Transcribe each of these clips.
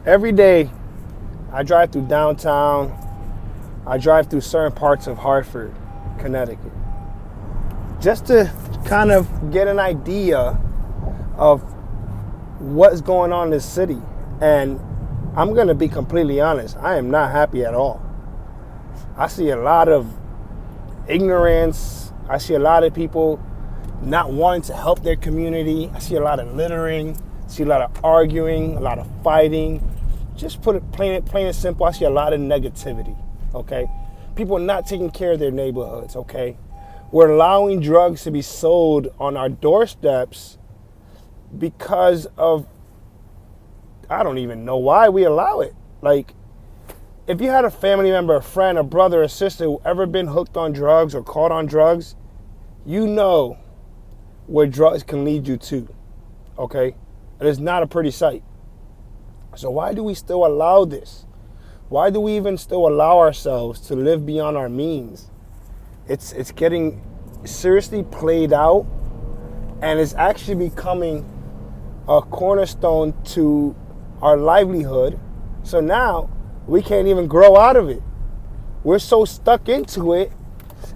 Every day, I drive through downtown. I drive through certain parts of Hartford, Connecticut, just to kind of get an idea of what's going on in this city. And I'm going to be completely honest, I am not happy at all. I see a lot of ignorance. I see a lot of people not wanting to help their community. I see a lot of littering. I see a lot of arguing, a lot of fighting. Just put it plain and simple, I see a lot of negativity, okay? People not taking care of their neighborhoods, okay? We're allowing drugs to be sold on our doorsteps because of, I don't even know why we allow it. Like, if you had a family member, a friend, a brother, a sister who ever been hooked on drugs or caught on drugs, you know where drugs can lead you to, okay? It is not a pretty sight. So why do we still allow this? Why do we even still allow ourselves to live beyond our means? It's getting seriously played out, and it's actually becoming a cornerstone to our livelihood. So now we can't even grow out of it. We're so stuck into it,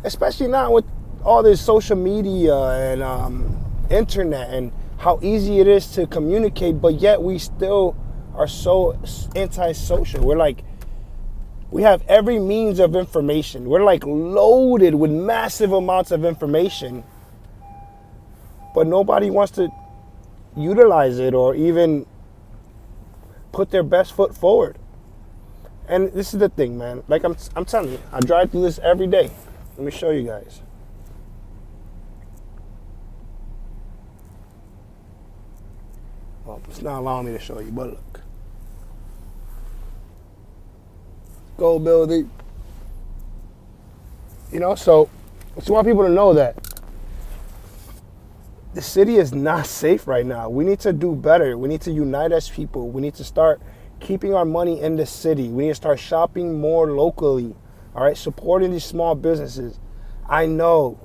especially now with all this social media and internet and how easy it is to communicate, but yet we still are so antisocial. We have every means of information. We're like loaded with massive amounts of information, but nobody wants to utilize it or even put their best foot forward. And this is the thing, man. Like I'm telling you, I drive through this every day. Let me show you guys. Well, it's not allowing me to show you, but look. Gold building. You know, so I just want people to know that the city is not safe right now. We need to do better. We need to unite as people. We need to start keeping our money in the city. We need to start shopping more locally. All right, supporting these small businesses. I know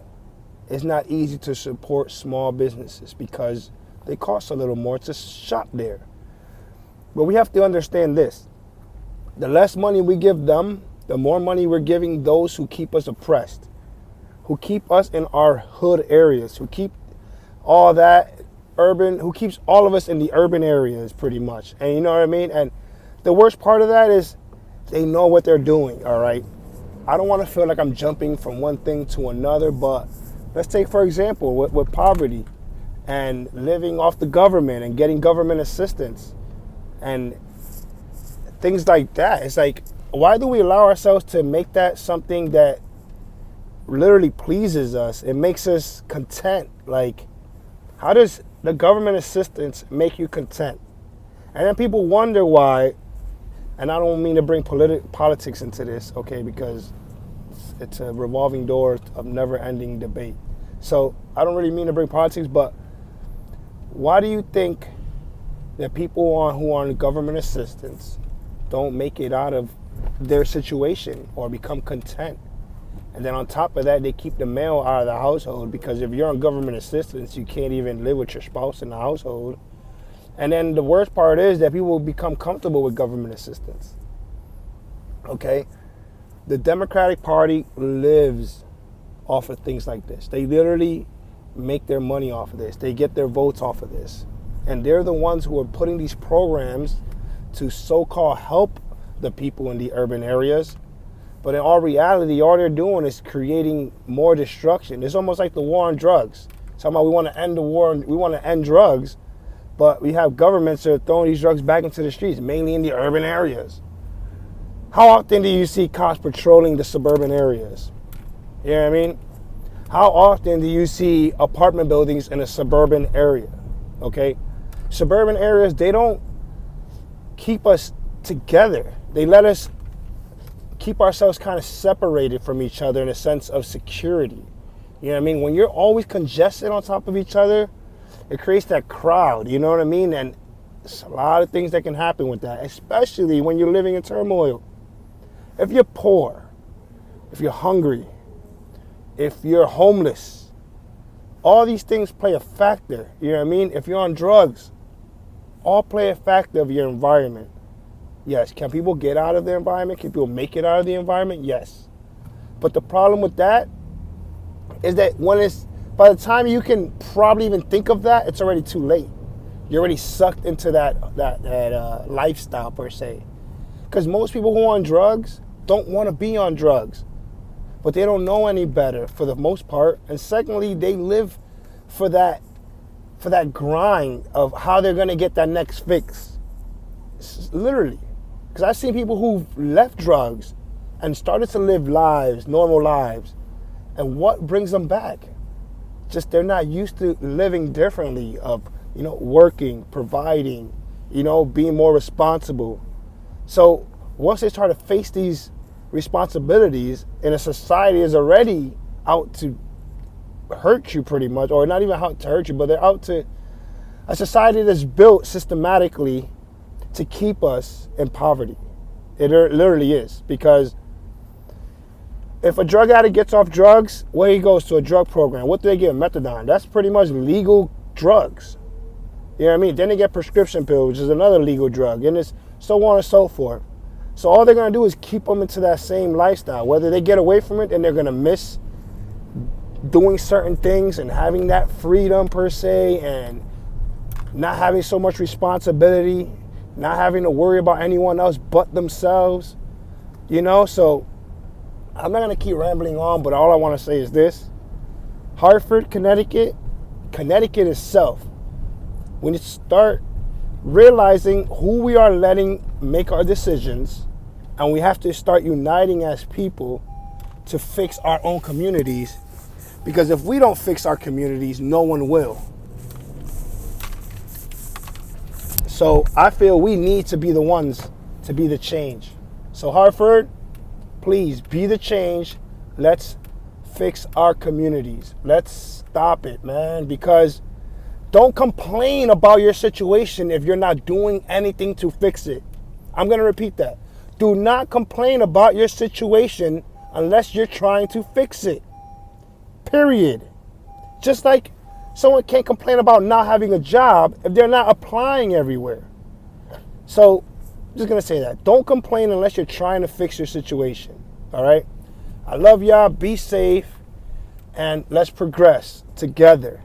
it's not easy to support small businesses because they cost a little more to shop there. But we have to understand this. The less money we give them, the more money we're giving those who keep us oppressed, who keep us in our hood areas, who keep all that urban, who keeps all of us in the urban areas pretty much. And you know what I mean? And the worst part of that is they know what they're doing, all right? I don't want to feel like I'm jumping from one thing to another, but let's take, for example, with poverty and living off the government and getting government assistance and things like that. It's like, why do we allow ourselves to make that something that literally pleases us? It makes us content. Like, how does the government assistance make you content? And then people wonder why, and I don't mean to bring politics into this, okay, because it's a revolving door of never-ending debate. So I don't really mean to bring politics, but why do you think that people who are on government assistance don't make it out of their situation or become content? And then on top of that, they keep the male out of the household, because if you're on government assistance, you can't even live with your spouse in the household. And then the worst part is that people become comfortable with government assistance. Okay? The Democratic Party lives off of things like this. They literally make their money off of this. They get their votes off of this. And they're the ones who are putting these programs to so-called help the people in the urban areas. But in all reality, all they're doing is creating more destruction. It's almost like the war on drugs. Somehow we want to end the war, we want to end drugs, but we have governments that are throwing these drugs back into the streets, mainly in the urban areas. How often do you see cops patrolling the suburban areas? You know what I mean? How often do you see apartment buildings in a suburban area? Okay? Suburban areas, they don't keep us together. They let us keep ourselves kind of separated from each other in a sense of security. You know what I mean? When you're always congested on top of each other, it creates that crowd, you know what I mean? And there's a lot of things that can happen with that, especially when you're living in turmoil. If you're poor, if you're hungry, if you're homeless, all these things play a factor, you know what I mean? If you're on drugs, all play a factor of your environment. Yes. Can people get out of the environment? Can people make it out of the environment? Yes. But the problem with that is that by the time you can probably even think of that, it's already too late. You're already sucked into that lifestyle per se. Because most people who are on drugs don't want to be on drugs, but they don't know any better for the most part. And secondly, they live for that grind of how they're going to get that next fix. Literally. Because I've seen people who've left drugs and started to live lives, normal lives. And what brings them back? Just they're not used to living differently, of, working, providing, being more responsible. So once they start to face these responsibilities, and a society is already out to hurt you pretty much, or not even out to hurt you, but they're out to, a society that's built systematically to keep us in poverty. It literally is. Because if a drug addict gets off drugs, where he goes to a drug program, what do they get? Methadone. That's pretty much legal drugs. You know what I mean? Then they get prescription pills, which is another legal drug, and it's so on and so forth. So all they're going to do is keep them into that same lifestyle. Whether they get away from it, then they're going to miss doing certain things and having that freedom per se, and not having so much responsibility, not having to worry about anyone else but themselves. So I'm not going to keep rambling on, but all I want to say is this. Hartford, Connecticut itself, we need to start realizing who we are letting make our decisions, and we have to start uniting as people to fix our own communities, because if we don't fix our communities, no one will. So I feel we need to be the ones to be the change. So Hartford, please be the change. Let's fix our communities. Let's stop it, man, because don't complain about your situation if you're not doing anything to fix it. I'm going to repeat that. Do not complain about your situation unless you're trying to fix it. Period. Just like someone can't complain about not having a job if they're not applying everywhere. So I'm just going to say that. Don't complain unless you're trying to fix your situation. All right? I love y'all. Be safe. And let's progress together.